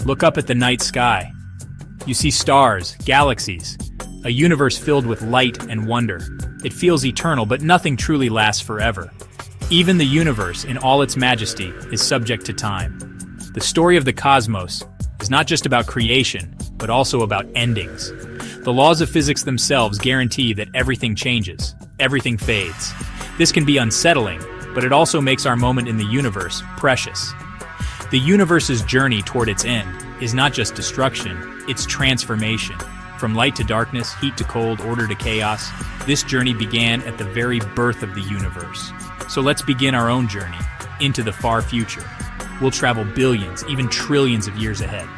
Look up at the night sky. You see stars, galaxies, a universe filled with light and wonder. It feels eternal, but nothing truly lasts forever. Even the universe, in all its majesty, is subject to time. The story of the cosmos is not just about creation, but also about endings. The laws of physics themselves guarantee that everything changes, everything fades. This can be unsettling, but it also makes our moment in the universe precious. The universe's journey toward its end is not just destruction, it's transformation. From light to darkness, heat to cold, order to chaos, this journey began at the very birth of the universe. So let's begin our own journey into the far future. We'll travel billions, even trillions of years ahead.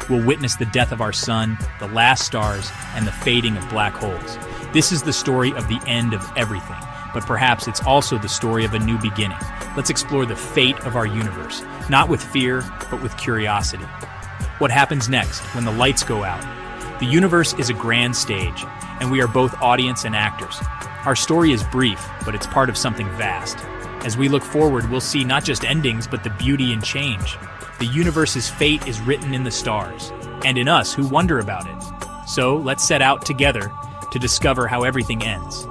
We'll witness the death of our sun, the last stars, and the fading of black holes. This is the story of the end of everything, but perhaps it's also the story of a new beginning. Let's explore the fate of our universe, not with fear, but with curiosity. What happens next when the lights go out? The universe is a grand stage, and we are both audience and actors. Our story is brief, but it's part of something vast. As we look forward, we'll see not just endings, but the beauty and change. The universe's fate is written in the stars, and in us who wonder about it. So let's set out together to discover how everything ends.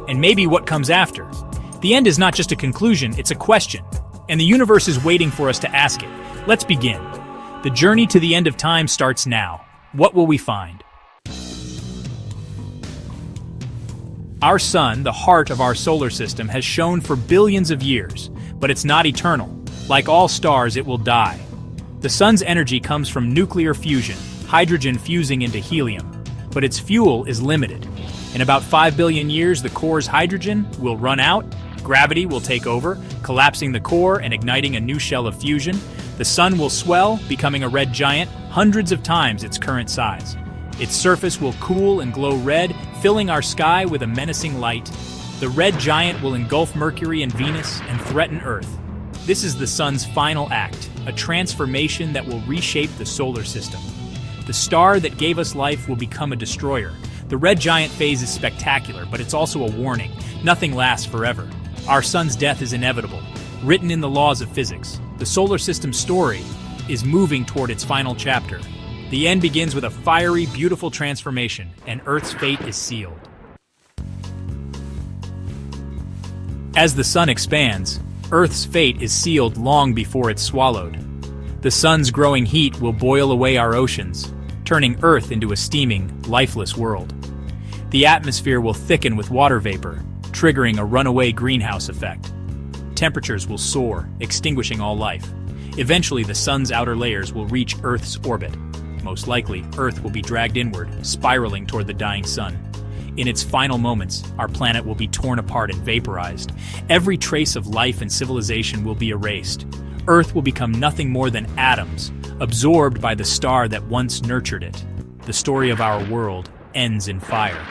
And maybe what comes after. The end is not just a conclusion, it's a question. And the universe is waiting for us to ask it. Let's begin. The journey to the end of time starts now. What will we find? Our sun, the heart of our solar system, has shone for billions of years, but it's not eternal. Like all stars, it will die. The sun's energy comes from nuclear fusion, hydrogen fusing into helium, but its fuel is limited. In about 5 billion years, the core's hydrogen will run out, gravity will take over, collapsing the core and igniting a new shell of fusion. The sun will swell, becoming a red giant, hundreds of times its current size. Its surface will cool and glow red, filling our sky with a menacing light. The red giant will engulf Mercury and Venus and threaten Earth. This is the sun's final act, a transformation that will reshape the solar system. The star that gave us life will become a destroyer. The red giant phase is spectacular, but it's also a warning. Nothing lasts forever. Our sun's death is inevitable, written in the laws of physics. The solar system's story is moving toward its final chapter. The end begins with a fiery, beautiful transformation, and Earth's fate is sealed. As the sun expands, Earth's fate is sealed long before it's swallowed. The sun's growing heat will boil away our oceans, turning Earth into a steaming, lifeless world. The atmosphere will thicken with water vapor, triggering a runaway greenhouse effect. Temperatures will soar, extinguishing all life. Eventually, the sun's outer layers will reach Earth's orbit. Most likely, Earth will be dragged inward, spiraling toward the dying sun. In its final moments, our planet will be torn apart and vaporized. Every trace of life and civilization will be erased. Earth will become nothing more than atoms, absorbed by the star that once nurtured it. The story of our world ends in fire.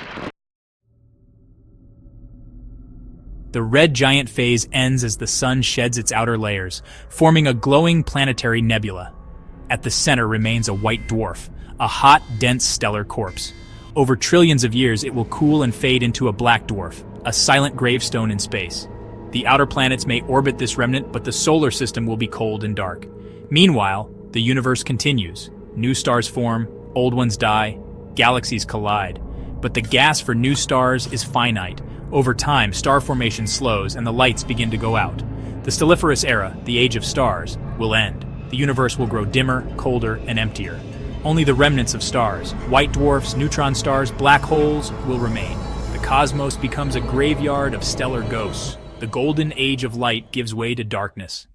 The red giant phase ends as the sun sheds its outer layers, forming a glowing planetary nebula. At the center remains a white dwarf, a hot, dense stellar corpse. Over trillions of years, it will cool and fade into a black dwarf, a silent gravestone in space. The outer planets may orbit this remnant, but the solar system will be cold and dark. Meanwhile, the universe continues. New stars form, old ones die, galaxies collide. But the gas for new stars is finite. Over time, star formation slows and the lights begin to go out. The stelliferous era, the age of stars, will end. The universe will grow dimmer, colder, and emptier. Only the remnants of stars, white dwarfs, neutron stars, black holes, will remain. The cosmos becomes a graveyard of stellar ghosts. The golden age of light gives way to darkness.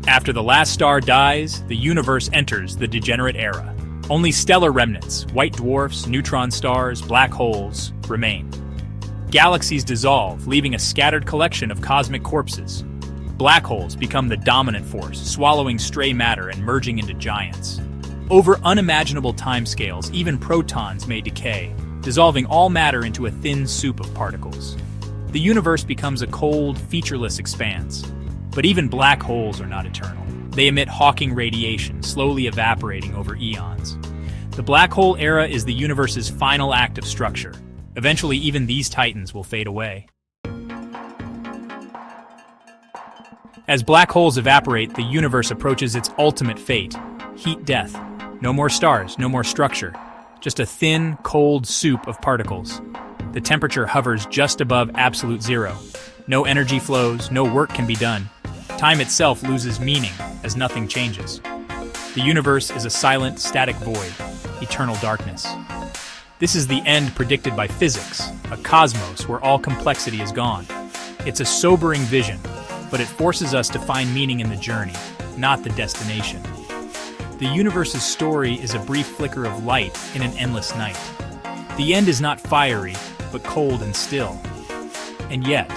After the last star dies, the universe enters the degenerate era. Only stellar remnants, white dwarfs, neutron stars, black holes, remain. Galaxies dissolve, leaving a scattered collection of cosmic corpses. Black holes become the dominant force, swallowing stray matter and merging into giants. Over unimaginable timescales, even protons may decay, dissolving all matter into a thin soup of particles. The universe becomes a cold, featureless expanse. But even black holes are not eternal. They emit Hawking radiation, slowly evaporating over eons. The black hole era is the universe's final act of structure. Eventually, even these titans will fade away. As black holes evaporate, the universe approaches its ultimate fate: heat death. No more stars, no more structure. Just a thin, cold soup of particles. The temperature hovers just above absolute zero. No energy flows, no work can be done. Time itself loses meaning as nothing changes. The universe is a silent, static void, eternal darkness. This is the end predicted by physics, a cosmos where all complexity is gone. It's a sobering vision, but it forces us to find meaning in the journey, not the destination. The universe's story is a brief flicker of light in an endless night. The end is not fiery, but cold and still. And yet,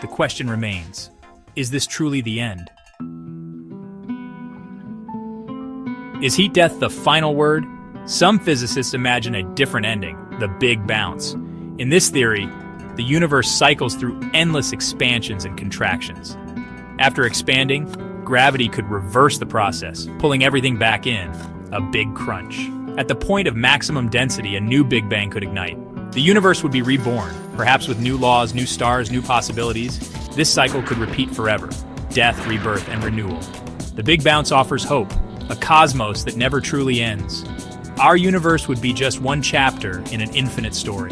the question remains, is this truly the end? Is heat death the final word? Some physicists imagine a different ending, the Big Bounce. In this theory, the universe cycles through endless expansions and contractions. After expanding, gravity could reverse the process, pulling everything back in, a big crunch. At the point of maximum density, a new Big Bang could ignite. The universe would be reborn, perhaps with new laws, new stars, new possibilities. This cycle could repeat forever: death, rebirth, and renewal. The Big Bounce offers hope, a cosmos that never truly ends. Our universe would be just one chapter in an infinite story.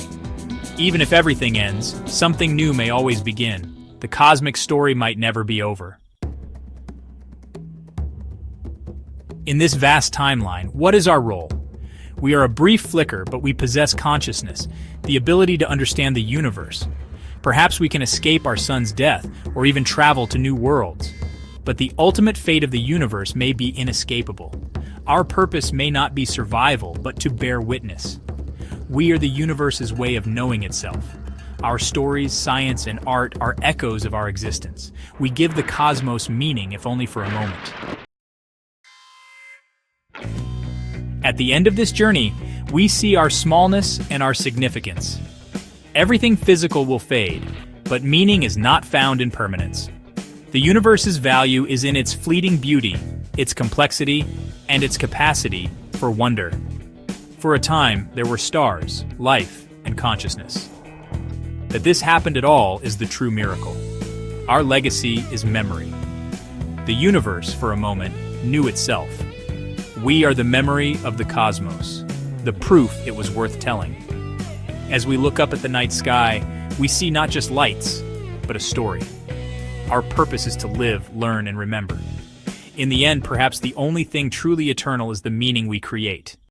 Even if everything ends, something new may always begin. The cosmic story might never be over. In this vast timeline, what is our role? We are a brief flicker, but we possess consciousness, the ability to understand the universe. Perhaps we can escape our sun's death, or even travel to new worlds. But the ultimate fate of the universe may be inescapable. Our purpose may not be survival, but to bear witness. We are the universe's way of knowing itself. Our stories, science, and art are echoes of our existence. We give the cosmos meaning, if only for a moment. At the end of this journey, we see our smallness and our significance. Everything physical will fade, but meaning is not found in permanence. The universe's value is in its fleeting beauty, its complexity, and its capacity for wonder. For a time, there were stars, life, and consciousness. That this happened at all is the true miracle. Our legacy is memory. The universe, for a moment, knew itself. We are the memory of the cosmos, the proof it was worth telling. As we look up at the night sky, we see not just lights, but a story. Our purpose is to live, learn, and remember. In the end, perhaps the only thing truly eternal is the meaning we create.